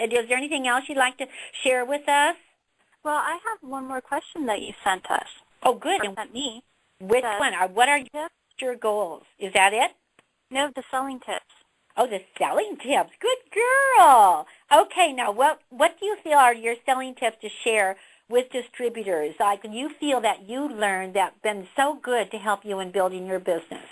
Is there anything else you'd like to share with us? Well, I have one more question that you sent us. Oh, good. Or sent me. Which one? What are your goals? Is that it? No, the selling tips. Oh, the selling tips. Good girl. Okay, now what do you feel are your selling tips to share with distributors? Like you feel that you learned that been so good to help you in building your business?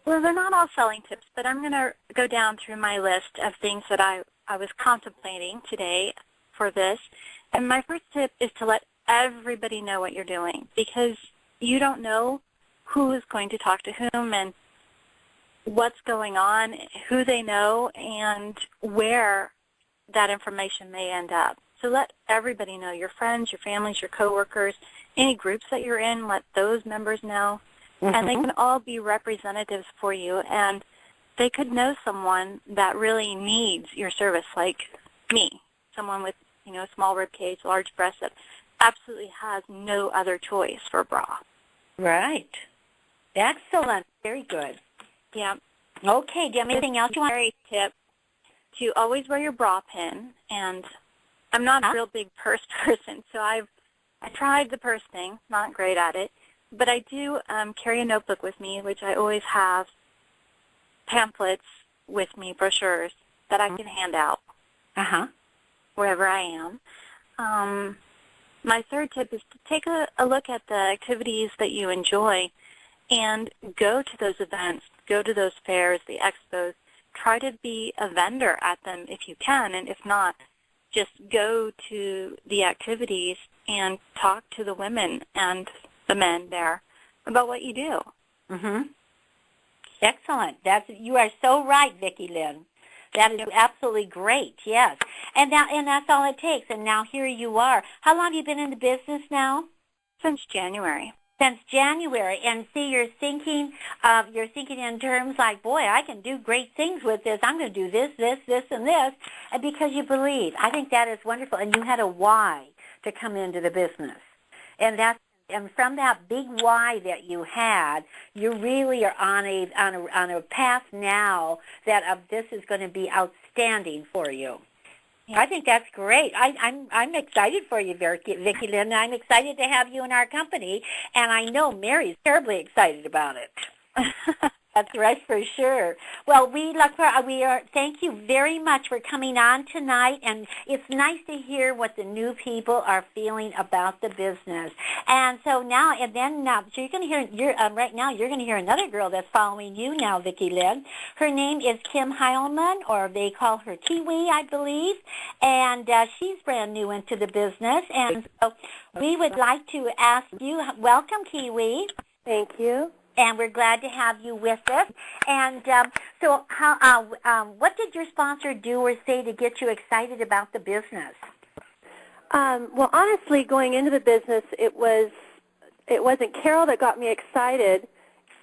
Well, they're not all selling tips, but I'm going to go down through my list of things that I was contemplating today for this. And my first tip is to let everybody know what you're doing, because you don't know who is going to talk to whom and what's going on, who they know, and where that information may end up. So let everybody know, your friends, your families, your coworkers, any groups that you're in, let those members know. And they can all be representatives for you, and they could know someone that really needs your service, like me, someone with, small rib cage, large breasts that absolutely has no other choice for a bra. Right. Excellent. Very good. Yeah. Okay. Do you have anything else you want? Very tip to always wear your bra pin, and I'm not a real big purse person, so I tried the purse thing, not great at it. But I do carry a notebook with me, which I always have pamphlets with me, brochures, that I can hand out wherever I am. My third tip is to take a look at the activities that you enjoy and go to those events, go to those fairs, the expos. Try to be a vendor at them if you can, and if not, just go to the activities and talk to the women and the men there about what you do. Excellent. You are so right, Vicki Lynn. That is absolutely great. Yes, and that's all it takes. And now here you are. How long have you been in the business now? Since January. Since January, and see, you're thinking in terms like, boy, I can do great things with this. I'm going to do this, and this, and because you believe. I think that is wonderful, and you had a why to come into the business, and from that big why that you had, you really are on a path now that this is going to be outstanding for you. Yeah. I think that's great. I'm excited for you, Vicki Lynn. I'm excited to have you in our company, and I know Mary's terribly excited about it. That's right, for sure. Well, thank you very much for coming on tonight, and it's nice to hear what the new people are feeling about the business. And so now, so you're going to hear, right now, you're going to hear another girl that's following you now, Vicki Lynn. Her name is Kim Heilman, or they call her Kiwi, I believe, and she's brand new into the business. And so we would like to ask you, welcome, Kiwi. Thank you. And we're glad to have you with us. And so what did your sponsor do or say to get you excited about the business? Well, honestly, going into the business, it wasn't Carol that got me excited.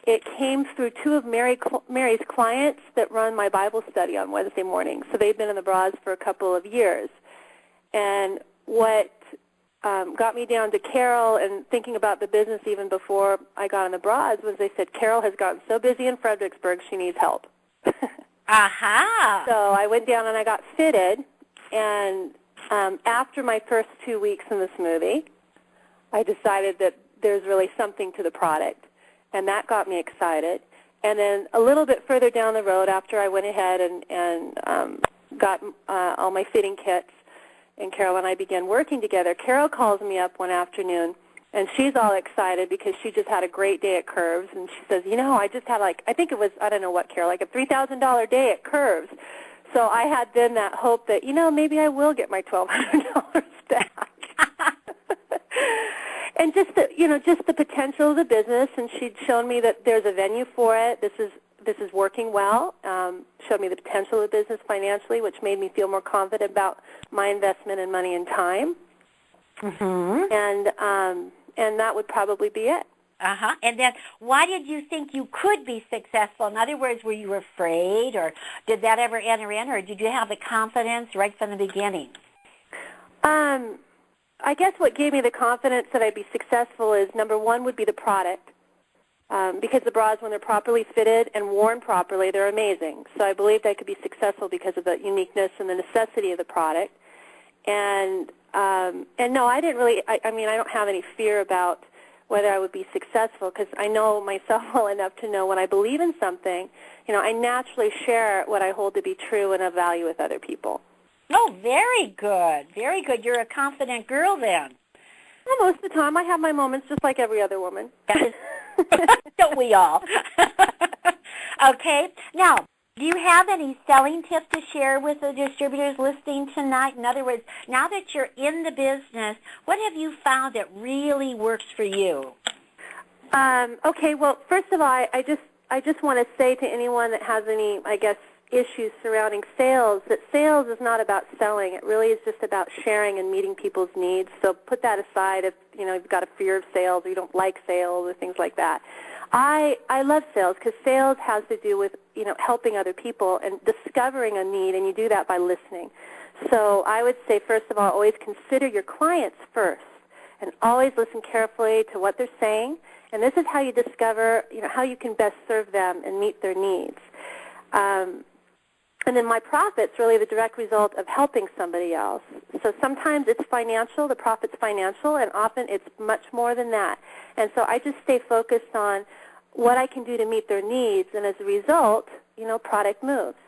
It came through two of Mary's clients that run my Bible study on Wednesday mornings. So they've been in the bras for a couple of years. And what got me down to Carol and thinking about the business even before I got in the bras was they said, Carol has gotten so busy in Fredericksburg, she needs help. Aha! So I went down and I got fitted, and after my first 2 weeks in the smoothie, I decided that there's really something to the product, and that got me excited. And then a little bit further down the road, after I went ahead and got all my fitting kits, and Carol and I began working together, Carol calls me up one afternoon, and she's all excited because she just had a great day at Curves, and she says, I just had I think it was, I don't know what, Carol, like a $3,000 day at Curves. So I had then that hope that, maybe I will get my $1,200 back. And just the potential of the business, and she'd shown me that there's a venue for it. This is working well. Showed me the potential of the business financially, which made me feel more confident about my investment in money and time. And that would probably be it. And then why did you think you could be successful? In other words, were you afraid, or did that ever enter in, or did you have the confidence right from the beginning? I guess what gave me the confidence that I'd be successful is, number one would be the product. Because the bras, when they're properly fitted and worn properly, they're amazing. So I believed I could be successful because of the uniqueness and the necessity of the product. And no, I didn't really, I mean, I don't have any fear about whether I would be successful because I know myself well enough to know when I believe in something, you know, I naturally share what I hold to be true and of value with other people. Oh, very good. Very good. You're a confident girl then. Well, most of the time I have my moments just like every other woman. Don't we all? Okay. Now, do you have any selling tips to share with the distributors listening tonight? In other words, now that you're in the business, what have you found that really works for you? Okay. Well, first of all, I just want to say to anyone that has any, I guess, issues surrounding sales, that sales is not about selling. It really is just about sharing and meeting people's needs. So put that aside if, you know, you've got a fear of sales or you don't like sales or things like that. I love sales because sales has to do with, you know, helping other people and discovering a need, and you do that by listening. So I would say, first of all, always consider your clients first and always listen carefully to what they're saying. And this is how you discover, you know, how you can best serve them and meet their needs. And then my profit's really the direct result of helping somebody else. So sometimes it's financial, the profit's financial, and often it's much more than that. And so I just stay focused on what I can do to meet their needs, and as a result, you know, product moves.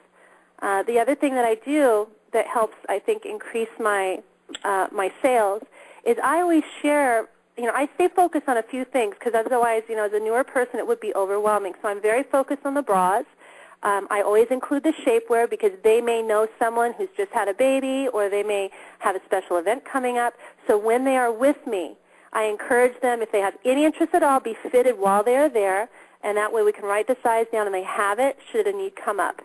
The other thing that I do that helps, I think, increase my my sales is I always share, you know, I stay focused on a few things because otherwise, you know, as a newer person, it would be overwhelming. So I'm very focused on the bras. I always include the shapewear because they may know someone who's just had a baby or they may have a special event coming up. So when they are with me, I encourage them, if they have any interest at all, be fitted while they are there, and that way we can write the size down and they have it should a need come up.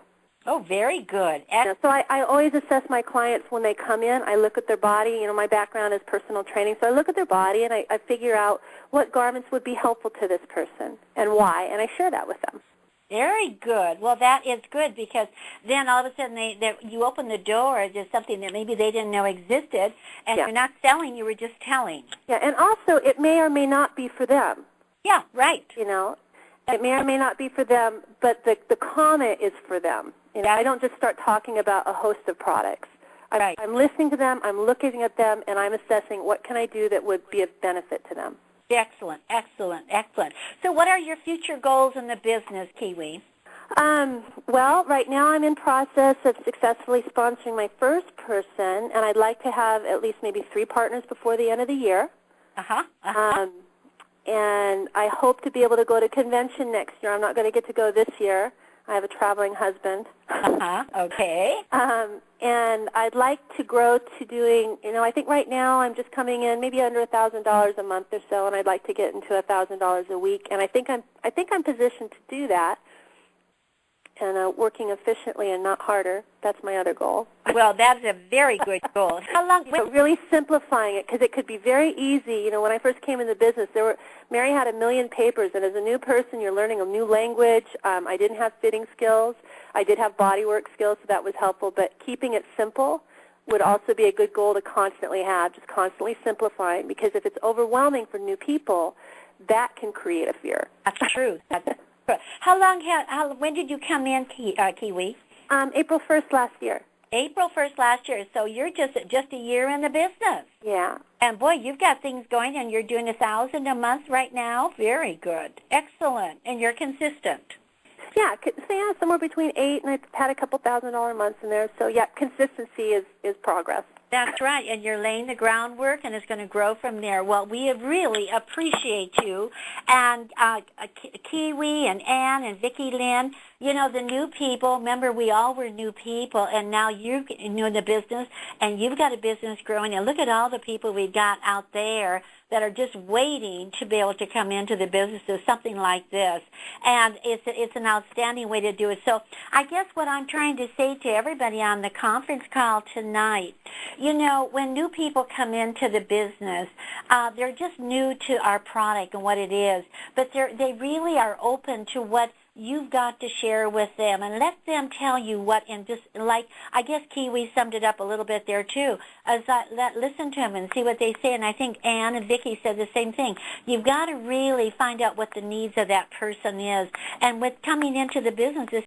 Oh, very good. So I always assess my clients when they come in. I look at their body. You know, my background is personal training, so I look at their body and I figure out what garments would be helpful to this person and why, and I share that with them. Very good. Well, that is good because then all of a sudden you open the door to something that maybe they didn't know existed, and you're not selling, you were just telling. Yeah, and also it may or may not be for them. Yeah, right. You know, it may or may not be for them, but the comment is for them. You know, I don't just start talking about a host of products. I'm listening to them, I'm looking at them, and I'm assessing what can I do that would be of benefit to them. Excellent, excellent, excellent. So what are your future goals in the business, Kiwi? Well, right now I'm in process of successfully sponsoring my first person, and I'd like to have at least maybe 3 partners before the end of the year. And I hope to be able to go to convention next year. I'm not going to get to go this year. I have a traveling husband. Okay. And I'd like to grow to doing, you know, I think right now I'm just coming in maybe under $1,000 a month or so, and I'd like to get into $1,000 a week. And I think I'm positioned to do that, and working efficiently and not harder. That's my other goal. Well, that's a very good goal. How long? But really simplifying it, because it could be very easy. You know, when I first came in the business, Mary had 1 million papers, and as a new person, you're learning a new language. I didn't have fitting skills. I did have bodywork skills, so that was helpful. But keeping it simple would also be a good goal to constantly have, just constantly simplifying, because if it's overwhelming for new people, that can create a fear. That's true. When did you come in, Kiwi? April 1st last year. April 1st last year. So you're just a year in the business. Yeah. And boy, you've got things going, and you're doing $1,000 a month right now. Very good. Excellent. And you're consistent. Yeah, somewhere between 8 and I've had a couple $1,000 months in there. So yeah, consistency is progress. That's right, and you're laying the groundwork, and it's going to grow from there. Well, we really appreciate you, and Kiwi and Ann and Vicki Lynn, you know, the new people. Remember, we all were new people, and now you're new in the business, and you've got a business growing, and look at all the people we've got out there that are just waiting to be able to come into the business of something like this. And it's an outstanding way to do it. So I guess what I'm trying to say to everybody on the conference call tonight, you know, when new people come into the business, they're just new to our product and what it is, but they really are open to what you've got to share with them and let them tell you what, and just like, I guess Kiwi summed it up a little bit there too, as listen to them and see what they say. And I think Ann and Vicki said the same thing. You've got to really find out what the needs of that person is. And with coming into the business,